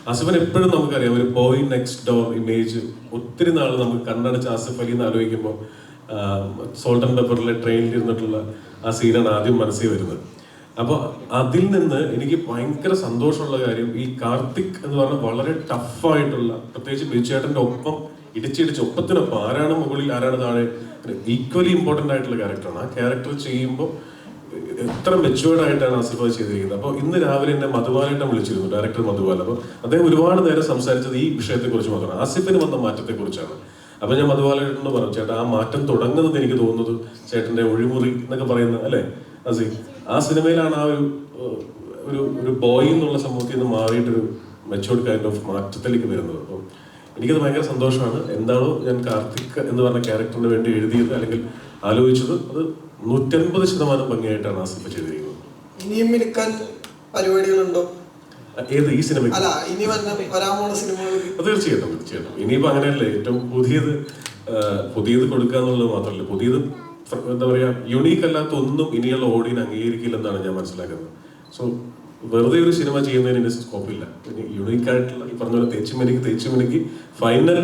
ആസിഫിന് എപ്പോഴും നമുക്കറിയാം ഒരു ബോയ് നെക്സ്റ്റ് ഡോർ ഇമേജ് ഒത്തിരി നാൾ നമുക്ക് കണ്ണടച്ച് ആസിഫ് അലി എന്ന് ആലോചിക്കുമ്പോൾ സോൾട്ട് ആൻഡ് പെപ്പറിലെ ട്രെയിനിൽ ഇരുന്നിട്ടുള്ള ആ സീനാണ് ആദ്യം മനസ്സിൽ വരുന്നത്. അപ്പോൾ അതിൽ നിന്ന് എനിക്ക് ഭയങ്കര സന്തോഷമുള്ള കാര്യം ഈ കാർത്തിക് എന്ന് പറഞ്ഞാൽ വളരെ ടഫായിട്ടുള്ള, പ്രത്യേകിച്ച് ബിജുചേട്ടൻ്റെ ഒപ്പം ഇടിച്ചിടിച്ച് ഒപ്പത്തിനൊപ്പം ആരാണ് മുകളിൽ ആരാണ് താഴെ ഈക്വലി ഇമ്പോർട്ടൻ്റ് ആയിട്ടുള്ള ക്യാരക്ടറാണ്. ആ ക്യാരക്ടർ ചെയ്യുമ്പോൾ എത്ര മെച്ചുവേർഡ് ആയിട്ടാണ് ആസിഫ് അത് ചെയ്തിരിക്കുന്നത്. അപ്പോൾ ഇന്ന് രാവിലെ എന്നെ മധുബാലേട്ടൻ വിളിച്ചിരുന്നു, ഡയറക്ടർ മധുബാല. അപ്പോൾ അദ്ദേഹം ഒരുപാട് നേരം സംസാരിച്ചത് ഈ വിഷയത്തെക്കുറിച്ച് മാത്രമാണ്, ആസിഫിന് വന്ന മാറ്റത്തെക്കുറിച്ചാണ്. അപ്പോൾ ഞാൻ മധുബാലേട്ടനോട് പറഞ്ഞു, ചേട്ടാ ആ മാറ്റം തുടങ്ങുന്നത് എനിക്ക് തോന്നുന്നത് ചേട്ടൻ്റെ ഒഴിമുറി എന്നൊക്കെ പറയുന്ന അല്ലേ ആസിഫ്, ആ സിനിമയിലാണ് ആ ഒരു ബോയ് എന്നുള്ള സമൂഹത്തിൽ നിന്ന് മാറിയിട്ടൊരു മെച്ചുവേർഡ് കൈൻഡ് ഓഫ് മാറ്റത്തിലേക്ക് വരുന്നത്. അപ്പോൾ എനിക്കത് ഭയങ്കര സന്തോഷമാണ്. എന്താണോ ഞാൻ കാർത്തിക് എന്ന് പറഞ്ഞ ക്യാരക്ടറിന് വേണ്ടി എഴുതിയത് അല്ലെങ്കിൽ ആലോചിച്ചത്, അത് 150% ഭംഗിയായിട്ടാണ് ആസിഫ് ചെയ്തിരിക്കുന്നത്. ഇനിയും മിനുക്കാൻ പരിപാടികളുണ്ടോ? ഏത് ഈ സിനിമ? അല്ല, ഇനി വരാൻ പോണ സിനിമകൾ? തീർച്ചയായിട്ടും തീർച്ചയായിട്ടും. ഇനിയിപ്പോൾ അങ്ങനെയല്ലേ, ഏറ്റവും പുതിയത് കൊടുക്കുക എന്നുള്ളത് മാത്രമല്ല, പുതിയത് എന്താ പറയുക, യുണീക്ക് അല്ലാത്ത ഒന്നും ഇനിയുള്ള ഓഡിയൻസ് അംഗീകരിക്കില്ലെന്നാണ് ഞാൻ മനസ്സിലാക്കുന്നത്. സോ വെറുതെ ഒരു സിനിമ ചെയ്യുന്നതിന് ഇനി സ്കോപ്പില്ല. ഇനി യുണീക്കായിട്ടുള്ള ഈ പറഞ്ഞ പോലെ തേച്ചുമിനിക്ക് ഫൈനൽ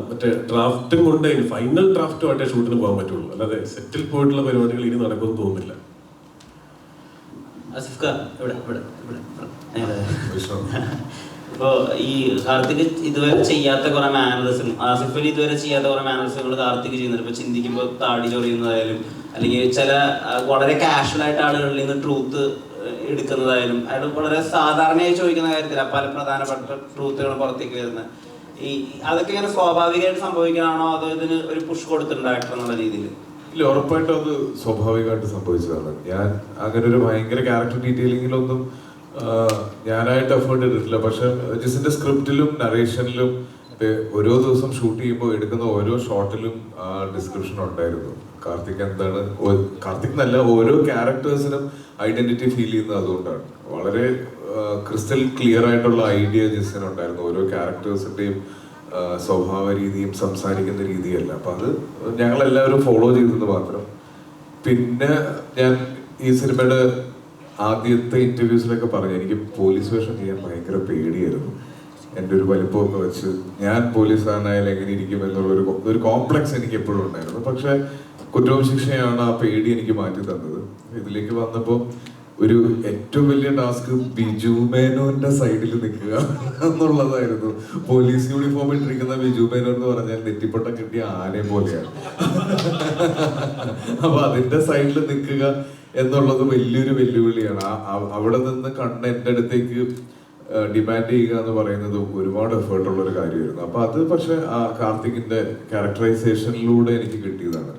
മറ്റേ ഡ്രാഫ്റ്റും കൊണ്ട് ഫൈനൽ ഡ്രാഫ്റ്റുമായിട്ടേ ഷൂട്ടിന് പോകാൻ പറ്റുള്ളൂ. അല്ലാതെ സെറ്റിൽ പോയിട്ടുള്ള പരിപാടികൾ ഇനി നടക്കുമെന്ന് തോന്നുന്നില്ല. ഇപ്പോ ഈ കാർത്തിക് ഇതുവരെ ചെയ്യാത്ത കുറെ മാനറിസം, ആസിഫ് അലി ഇതുവരെ ചെയ്യാത്ത കുറെ മാനറിസങ്ങൾ കാർത്തിക് ചെയ്യുന്നുണ്ട്. ഇപ്പൊ ചിന്തിക്കുമ്പോൾ താടി ചൊറിയുന്നതായാലും അല്ലെങ്കിൽ ചില വളരെ കാഷ്വൽ ആയിട്ട് ആളുകളിൽ നിന്ന് ട്രൂത്ത് എടുക്കുന്നതായാലും അയാൾ വളരെ സാധാരണയായി ചോദിക്കുന്ന കാര്യത്തില പല പ്രധാനപ്പെട്ട ട്രൂത്തുകൾ പുറത്തേക്ക് വരുന്നത്. ഈ അതൊക്കെ ഇങ്ങനെ സ്വാഭാവികമായിട്ട് സംഭവിക്കണാണോ അതോ ഇതിന് ഒരു പുഷ് കൊടുത്തിട്ടുണ്ടാക്കണം എന്നുള്ള രീതിയിൽ? ഇല്ല, ഉറപ്പായിട്ടും അത് സ്വാഭാവികമായിട്ട് സംഭവിച്ചതാണ്. ഞാൻ അങ്ങനെ ഒരു ഭയങ്കര ക്യാരക്ടർ ഡീറ്റെയിലിങ്ങിലൊന്നും ഞാനായിട്ട് എഫേർട്ട് എടുത്തിട്ടില്ല. പക്ഷെ ജിസിന്റെ സ്ക്രിപ്റ്റിലും നറേഷനിലും ഓരോ ദിവസം ഷൂട്ട് ചെയ്യുമ്പോൾ എടുക്കുന്ന ഓരോ ഷോട്ടിലും ആ ഡിസ്ക്രിപ്ഷൻ ഉണ്ടായിരുന്നു. കാർത്തിക് എന്താണ്, കാർത്തിക് എന്നല്ല, ഓരോ ക്യാരക്ടേഴ്സിനും ഐഡന്റിറ്റി ഫീൽ ചെയ്യുന്നത് അതുകൊണ്ടാണ്. വളരെ ക്രിസ്റ്റൽ ക്ലിയർ ആയിട്ടുള്ള ഐഡിയ ജിസിനുണ്ടായിരുന്നു. ഓരോ ക്യാരക്ടേഴ്സിന്റെയും സ്വഭാവ രീതിയും സംസാരിക്കുന്ന രീതിയല്ല. അപ്പൊ അത് ഞങ്ങളെല്ലാവരും ഫോളോ ചെയ്തത് മാത്രം. പിന്നെ ഞാൻ ഈ സിനിമയുടെ ആദ്യത്തെ ഇന്റർവ്യൂസിലൊക്കെ പറഞ്ഞു, എനിക്ക് പോലീസ് വേഷം ചെയ്യാൻ ഭയങ്കര പേടിയായിരുന്നു. എൻ്റെ ഒരു വലിപ്പമൊക്കെ വെച്ച് ഞാൻ പോലീസുകാരനായാലും എങ്ങനെ ഇരിക്കും എന്നുള്ളൊരു കോംപ്ലക്സ് എനിക്ക് എപ്പോഴും ഉണ്ടായിരുന്നു. പക്ഷെ കുറ്റവും ശിക്ഷയാണ് ആ പേടി എനിക്ക് മാറ്റി തന്നത്. ഇതിലേക്ക് വന്നപ്പോൾ ഒരു ഏറ്റവും വലിയ ടാസ്ക് ബിജു മേനോന്റെ സൈഡിൽ നിൽക്കുക എന്നുള്ളതായിരുന്നു. പോലീസ് യൂണിഫോം ഇട്ടിരിക്കുന്ന ബിജു മേനോൻ എന്ന് പറഞ്ഞാൽ നെറ്റിപ്പട്ടം കിട്ടിയ ആനയെ പോലെയാണ്. അപ്പൊ അതിന്റെ സൈഡിൽ നിൽക്കുക എന്നുള്ളത് വലിയൊരു വെല്ലുവിളിയാണ്. അവിടെ നിന്ന് കണ്ണ് എൻ്റെ അടുത്തേക്ക് ഡിമാൻഡ് ചെയ്യുക എന്ന് പറയുന്നത് ഒരുപാട് എഫേർട്ടുള്ള ഒരു കാര്യമായിരുന്നു. അപ്പൊ അത് പക്ഷെ കാർത്തികിന്റെ ക്യാരക്ടറൈസേഷനിലൂടെ എനിക്ക് കിട്ടിയതാണ്.